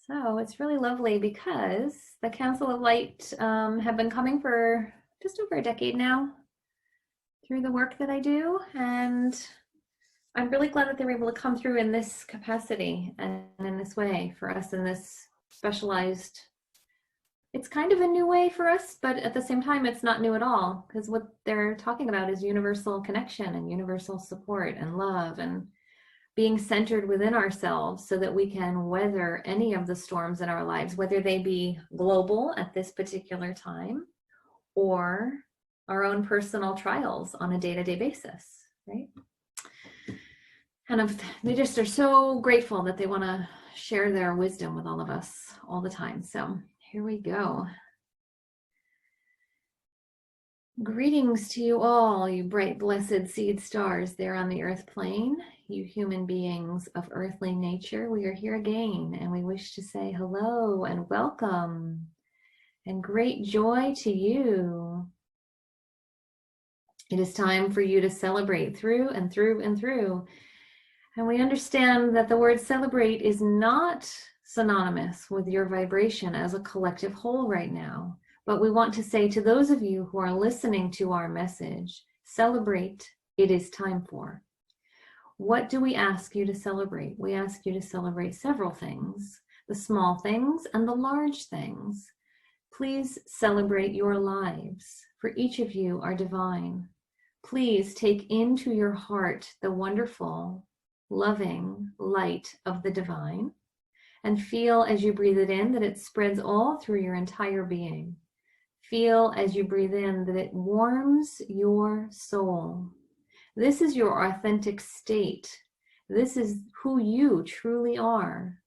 So it's really lovely because the Council of Light have been coming for just over a decade now through the work that I do. And I'm really glad that they were able to come through in this capacity and in this way for us in this specialized. It's kind of a new way for us, but at the same time, it's not new at all, because what they're talking about is universal connection and universal support and love and being centered within ourselves so that we can weather any of the storms in our lives, whether they be global at this particular time or our own personal trials on a day-to-day basis, right? And they just are so grateful that they want to share their wisdom with all of us all the time. So here we go. Greetings to you all, you bright, blessed seed stars there on the earth plane, you human beings of earthly nature. We are here again, and we wish to say hello and welcome and great joy to you. It is time for you to celebrate through and through and through. And we understand that the word celebrate is not synonymous with your vibration as a collective whole right now. But we want to say to those of you who are listening to our message, celebrate, it is time for. What do we ask you to celebrate? We ask you to celebrate several things, the small things and the large things. Please celebrate your lives, for each of you are divine. Please take into your heart the wonderful, loving light of the divine, and feel as you breathe it in that it spreads all through your entire being. Feel as you breathe in that it warms your soul. This is your authentic state. This is who you truly are,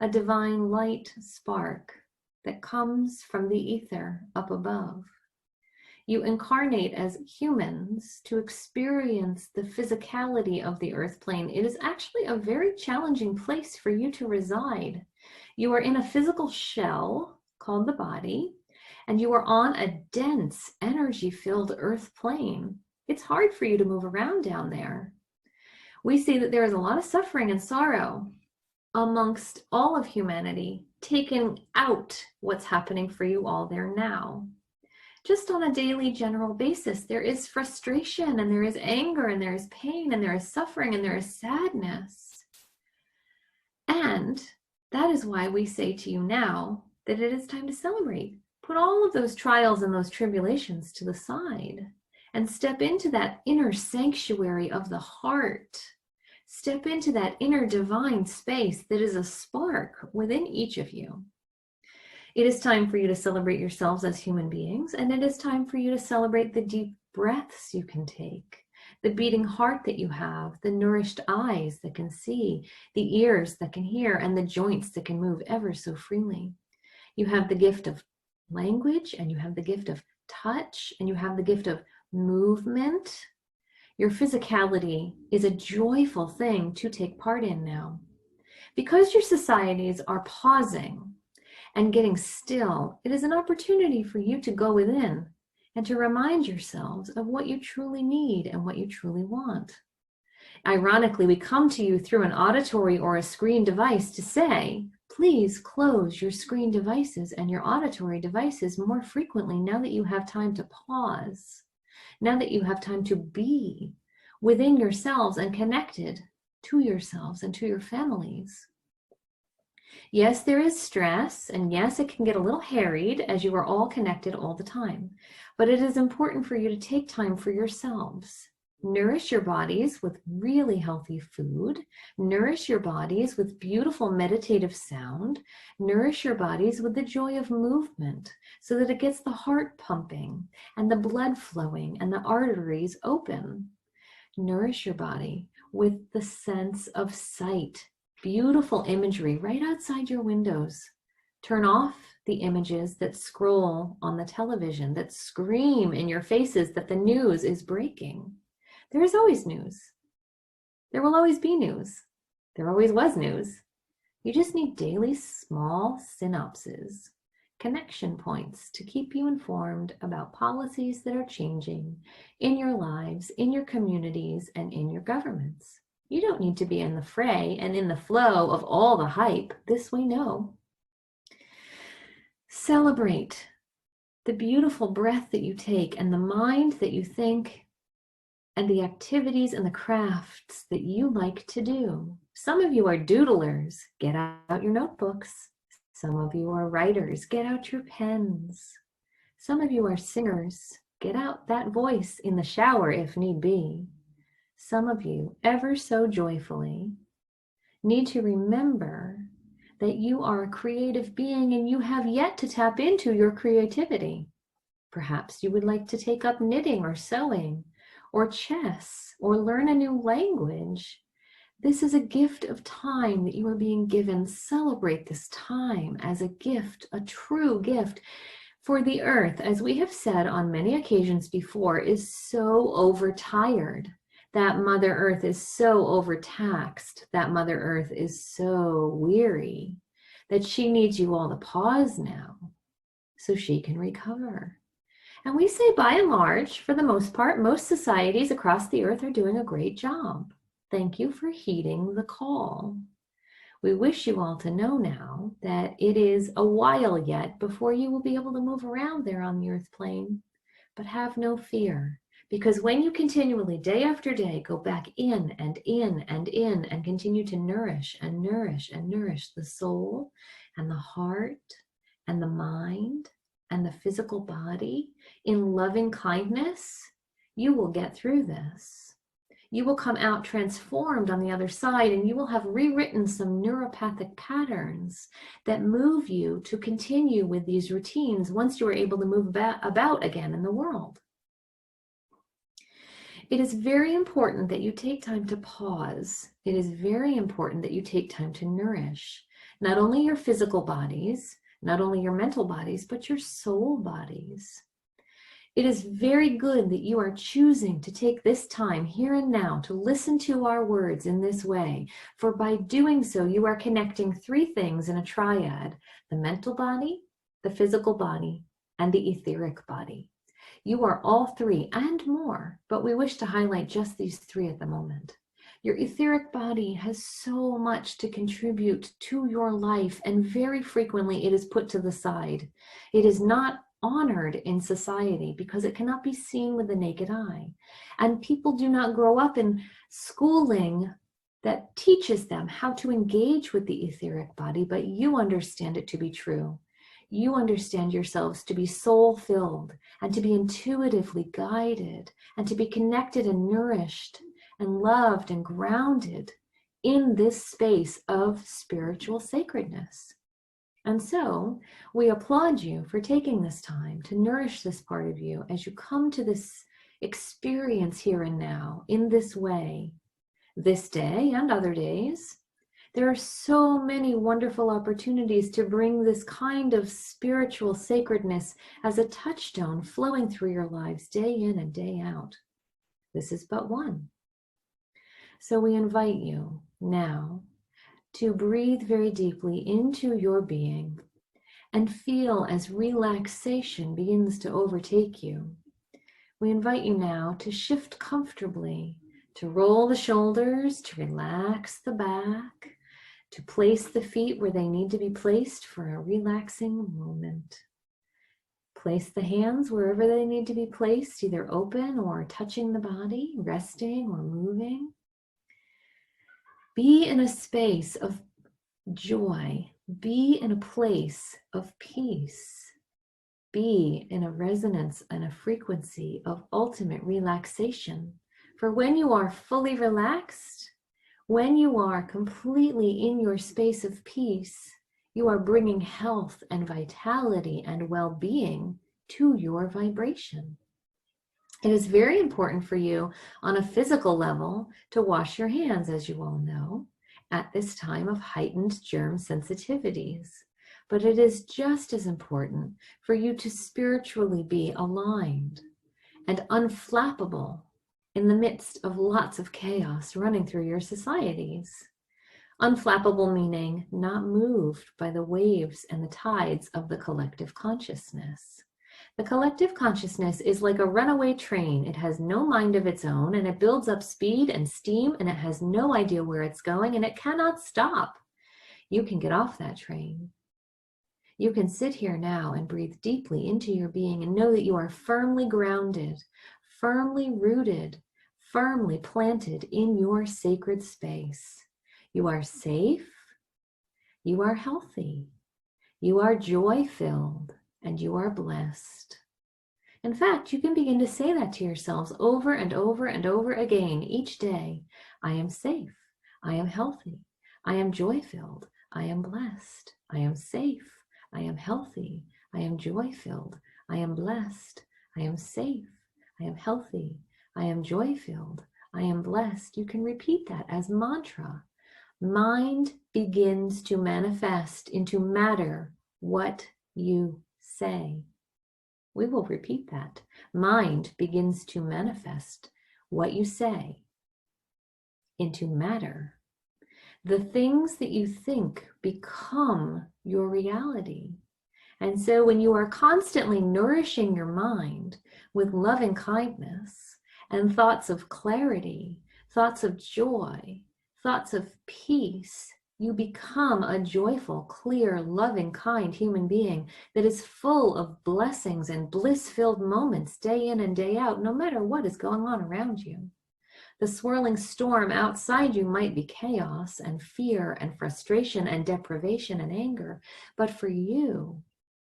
a divine light spark that comes from the ether up above. You incarnate as humans to experience the physicality of the earth plane. It is actually a very challenging place for you to reside. You are in a physical shell called the body, and you are on a dense, energy-filled earth plane. It's hard for you to move around down there. We see that there is a lot of suffering and sorrow amongst all of humanity, taking out what's happening for you all there now. Just on a daily general basis, there is frustration and there is anger and there is pain and there is suffering and there is sadness. And that is why we say to you now that it is time to celebrate. Put all of those trials and those tribulations to the side and step into that inner sanctuary of the heart. Step into that inner divine space that is a spark within each of you. It is time for you to celebrate yourselves as human beings, and it is time for you to celebrate the deep breaths you can take, the beating heart that you have, the nourished eyes that can see, the ears that can hear, and the joints that can move ever so freely. You have the gift of language, and you have the gift of touch, and you have the gift of movement. Your physicality is a joyful thing to take part in now. Because your societies are pausing and getting still, it is an opportunity for you to go within and to remind yourselves of what you truly need and what you truly want. Ironically, we come to you through an auditory or a screen device to say, please close your screen devices and your auditory devices more frequently now that you have time to pause, now that you have time to be within yourselves and connected to yourselves and to your families. Yes, there is stress, and yes, it can get a little harried as you are all connected all the time, but it is important for you to take time for yourselves. Nourish your bodies with really healthy food. Nourish your bodies with beautiful meditative sound. Nourish your bodies with the joy of movement so that it gets the heart pumping and the blood flowing and the arteries open. Nourish your body with the sense of sight. Beautiful imagery right outside your windows. Turn off the images that scroll on the television, that scream in your faces that the news is breaking. There is always news. There will always be news. There always was news. You just need daily small synapses, connection points to keep you informed about policies that are changing in your lives, in your communities, and in your governments. You don't need to be in the fray and in the flow of all the hype. This we know. Celebrate the beautiful breath that you take and the mind that you think and the activities and the crafts that you like to do. Some of you are doodlers. Get out your notebooks. Some of you are writers. Get out your pens. Some of you are singers. Get out that voice in the shower if need be. Some of you, ever so joyfully, need to remember that you are a creative being and you have yet to tap into your creativity. Perhaps you would like to take up knitting or sewing or chess or learn a new language. This is a gift of time that you are being given. Celebrate this time as a gift, a true gift. For the earth, as we have said on many occasions before, is so overtired. That Mother Earth is so overtaxed. That Mother Earth is so weary that she needs you all to pause now so she can recover. And we say by and large, for the most part, most societies across the earth are doing a great job. Thank you for heeding the call. We wish you all to know now that it is a while yet before you will be able to move around there on the earth plane. But have no fear, because when you continually, day after day, go back in and in and in and continue to nourish and nourish and nourish the soul and the heart and the mind and the physical body in loving kindness, you will get through this. You will come out transformed on the other side, and you will have rewritten some neuropathic patterns that move you to continue with these routines once you are able to move about again in the world. It is very important that you take time to pause. It is very important that you take time to nourish not only your physical bodies, not only your mental bodies, but your soul bodies. It is very good that you are choosing to take this time here and now to listen to our words in this way, for by doing so, you are connecting three things in a triad: the mental body, the physical body, and the etheric body. You are all three and more, but we wish to highlight just these three at the moment. Your etheric body has so much to contribute to your life, and very frequently it is put to the side. It is not honored in society because it cannot be seen with the naked eye. And people do not grow up in schooling that teaches them how to engage with the etheric body, but you understand it to be true. You understand yourselves to be soul-filled and to be intuitively guided and to be connected and nourished and loved and grounded in this space of spiritual sacredness. And so we applaud you for taking this time to nourish this part of you as you come to this experience here and now in this way, this day and other days. There are so many wonderful opportunities to bring this kind of spiritual sacredness as a touchstone flowing through your lives day in and day out. This is but one. So we invite you now to breathe very deeply into your being and feel as relaxation begins to overtake you. We invite you now to shift comfortably, to roll the shoulders, to relax the back, to place the feet where they need to be placed for a relaxing moment. Place the hands wherever they need to be placed, either open or touching the body, resting or moving. Be in a space of joy. Be in a place of peace. Be in a resonance and a frequency of ultimate relaxation. For when you are fully relaxed, when you are completely in your space of peace, you are bringing health and vitality and well-being to your vibration. It is very important for you on a physical level to wash your hands, as you all know, at this time of heightened germ sensitivities. But it is just as important for you to spiritually be aligned and unflappable in the midst of lots of chaos running through your societies. Unflappable meaning not moved by the waves and the tides of the collective consciousness. The collective consciousness is like a runaway train. It has no mind of its own, and it builds up speed and steam, and it has no idea where it's going, and it cannot stop. You can get off that train. You can sit here now and breathe deeply into your being and know that you are firmly grounded, firmly rooted, firmly planted in your sacred space. You are safe, you are healthy, you are joy-filled, and you are blessed. In fact, you can begin to say that to yourselves over and over and over again each day. I am safe, I am healthy, I am joy-filled, I am blessed, I am safe, I am healthy, I am joy-filled, I am blessed, I am safe, I am healthy, I am joy-filled, I am blessed. You can repeat that as mantra. Mind begins to manifest into matter what you say. We will repeat that. Mind begins to manifest what you say into matter. The things that you think become your reality. And so when you are constantly nourishing your mind with loving kindness and thoughts of clarity, thoughts of joy, thoughts of peace, you become a joyful, clear, loving, kind human being that is full of blessings and bliss-filled moments day in and day out, no matter what is going on around you. The swirling storm outside you might be chaos and fear and frustration and deprivation and anger, but for you,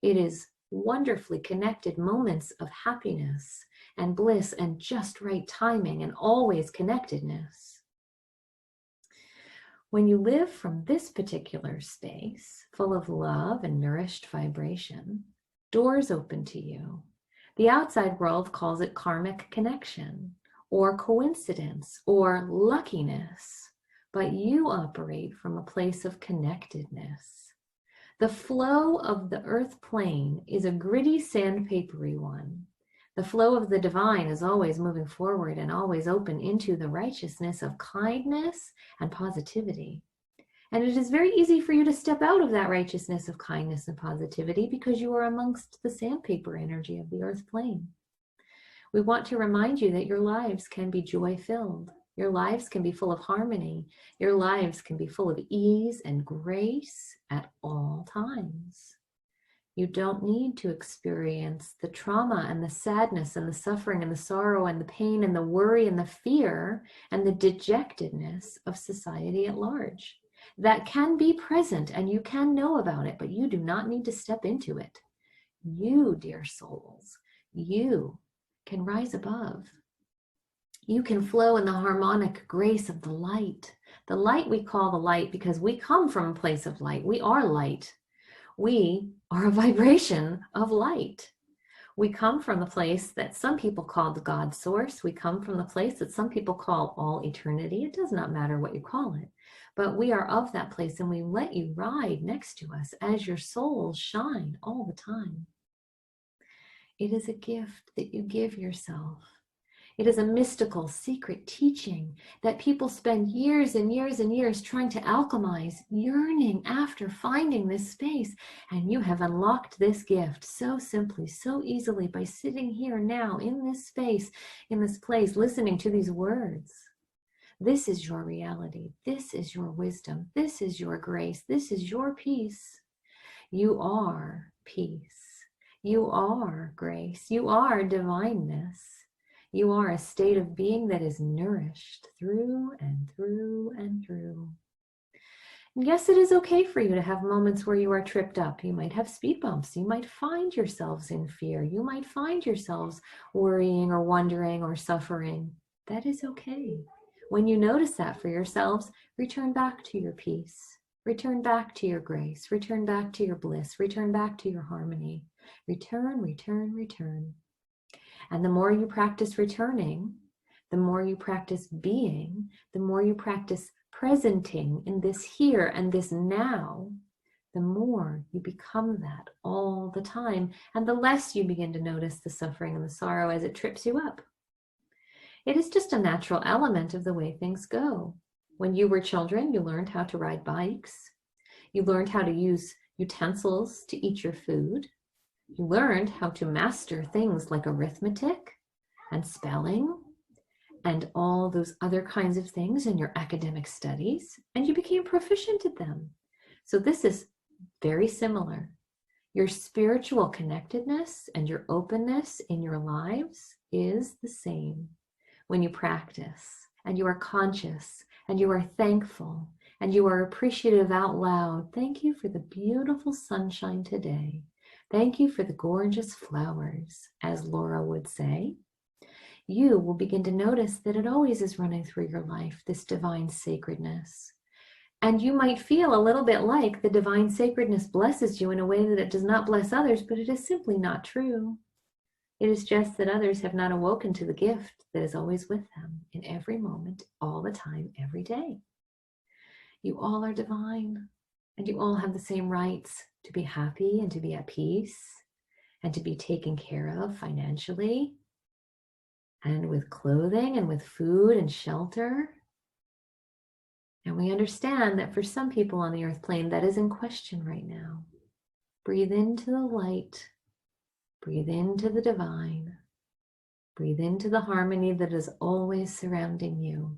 it is wonderfully connected moments of happiness and bliss and just right timing and always connectedness. When you live from this particular space, full of love and nourished vibration, doors open to you. The outside world calls it karmic connection, or coincidence, or luckiness, but you operate from a place of connectedness. The flow of the earth plane is a gritty, sandpapery one. The flow of the divine is always moving forward and always open into the righteousness of kindness and positivity. And it is very easy for you to step out of that righteousness of kindness and positivity because you are amongst the sandpaper energy of the earth plane. We want to remind you that your lives can be joy-filled. Your lives can be full of harmony. Your lives can be full of ease and grace at all times. You don't need to experience the trauma and the sadness and the suffering and the sorrow and the pain and the worry and the fear and the dejectedness of society at large. That can be present and you can know about it, but you do not need to step into it. You, dear souls, you can rise above. You can flow in the harmonic grace of the light. The light we call the light because we come from a place of light. We are light. We are a vibration of light. We come from the place that some people call the God source. We come from the place that some people call all eternity. It does not matter what you call it, but we are of that place and we let you ride next to us as your souls shine all the time. It is a gift that you give yourself. It is a mystical, secret teaching that people spend years and years and years trying to alchemize, yearning after finding this space. And you have unlocked this gift so simply, so easily by sitting here now in this space, in this place, listening to these words. This is your reality. This is your wisdom. This is your grace. This is your peace. You are peace. You are grace. You are divineness. You are a state of being that is nourished through and through and through. And yes, it is okay for you to have moments where you are tripped up. You might have speed bumps. You might find yourselves in fear. You might find yourselves worrying or wondering or suffering. That is okay. When you notice that for yourselves, return back to your peace. Return back to your grace. Return back to your bliss. Return back to your harmony. Return, return, return. And the more you practice returning, the more you practice being, the more you practice presenting in this here and this now, the more you become that all the time, and the less you begin to notice the suffering and the sorrow as it trips you up. It is just a natural element of the way things go. When you were children, you learned how to ride bikes. You learned how to use utensils to eat your food. You learned how to master things like arithmetic and spelling and all those other kinds of things in your academic studies, and you became proficient at them. So this is very similar. Your spiritual connectedness and your openness in your lives is the same when you practice and you are conscious and you are thankful and you are appreciative out loud. Thank you for the beautiful sunshine today. Thank you for the gorgeous flowers, as Laura would say. You will begin to notice that it always is running through your life, this divine sacredness. And you might feel a little bit like the divine sacredness blesses you in a way that it does not bless others, but it is simply not true. It is just that others have not awoken to the gift that is always with them in every moment, all the time, every day. You all are divine, and you all have the same rights to be happy and to be at peace and to be taken care of financially and with clothing and with food and shelter. And we understand that for some people on the earth plane, that is in question right now. Breathe into the light. Breathe into the divine. Breathe into the harmony that is always surrounding you.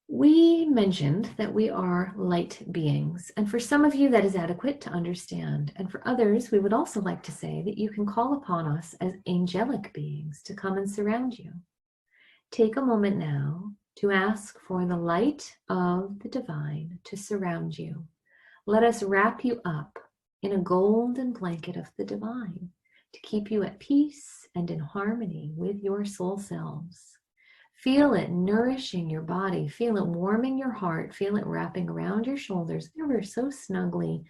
We mentioned that we are light beings, and for some of you that is adequate to understand, and for others we would also like to say that you can call upon us as angelic beings to come and surround you. Take a moment now to ask for the light of the divine to surround you. Let us wrap you up in a golden blanket of the divine to keep you at peace and in harmony with your soul selves. Feel it nourishing your body. Feel it warming your heart. Feel it wrapping around your shoulders ever so snugly,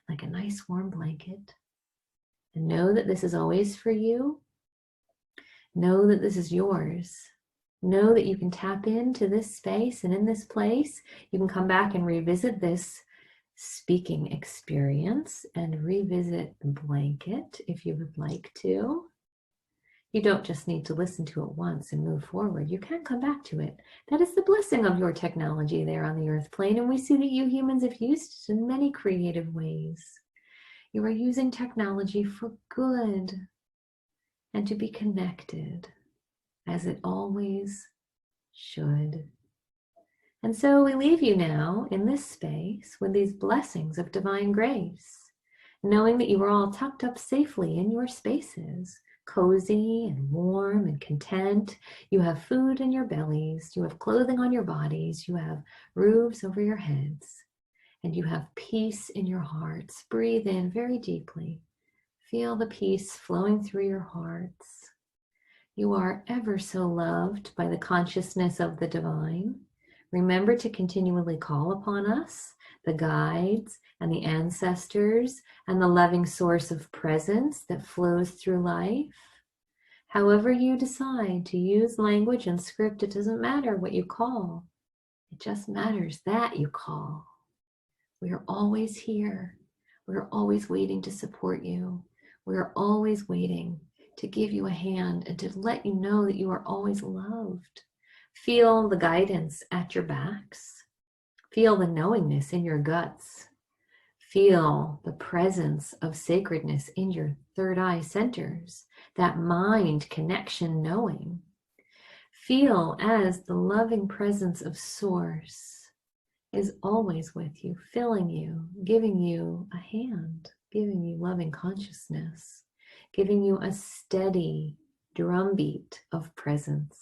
like a nice warm blanket. And know that this is always for you. Know that this is yours. Know that you can tap into this space, and in this place, you can come back and revisit this speaking experience and revisit the blanket if you would like to. You don't just need to listen to it once and move forward. You can come back to it. That is the blessing of your technology there on the earth plane, and we see that you humans have used it in many creative ways. You are using technology for good and to be connected, as it always should. And so we leave you now in this space with these blessings of divine grace, knowing that you are all tucked up safely in your spaces, cozy and warm and content. You have food in your bellies, you have clothing on your bodies, you have roofs over your heads, and you have peace in your hearts. Breathe in very deeply. Feel the peace flowing through your hearts. You are ever so loved by the consciousness of the divine. Remember to continually call upon us, the guides and the ancestors and the loving source of presence that flows through life. However you decide to use language and script, it doesn't matter what you call. It just matters that you call. We are always here. We are always waiting to support you. We are always waiting to give you a hand and to let you know that you are always loved. Feel the guidance at your backs. Feel the knowingness in your guts. Feel the presence of sacredness in your third eye centers, that mind connection knowing. Feel as the loving presence of Source is always with you, filling you, giving you a hand, giving you loving consciousness, giving you a steady drumbeat of presence.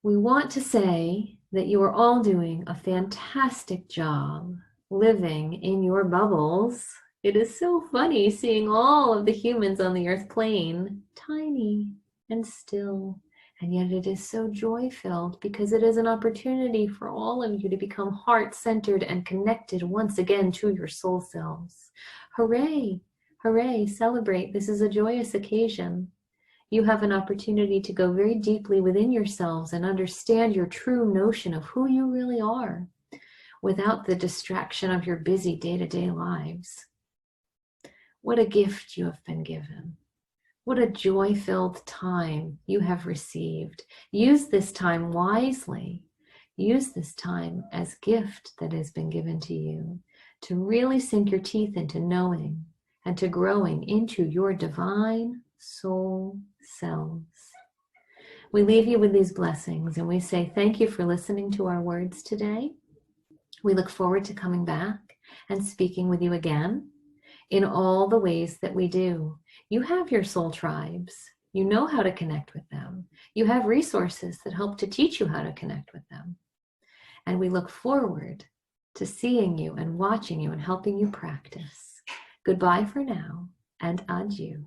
We want to say that you are all doing a fantastic job living in your bubbles. It is so funny seeing all of the humans on the earth plane, tiny and still, and yet it is so joy-filled because it is an opportunity for all of you to become heart-centered and connected once again to your soul selves. Hooray! Hooray! Celebrate. This is a joyous occasion. You have an opportunity to go very deeply within yourselves and understand your true notion of who you really are without the distraction of your busy day-to-day lives. What a gift you have been given. What a joy-filled time you have received. Use this time wisely. Use this time as gift that has been given to you to really sink your teeth into knowing and to growing into your divine soul selves. We leave you with these blessings and we say thank you for listening to our words today. We look forward to coming back and speaking with you again in all the ways that we do. You have your soul tribes. You know how to connect with them. You have resources that help to teach you how to connect with them. And we look forward to seeing you and watching you and helping you practice. Goodbye for now, and adieu.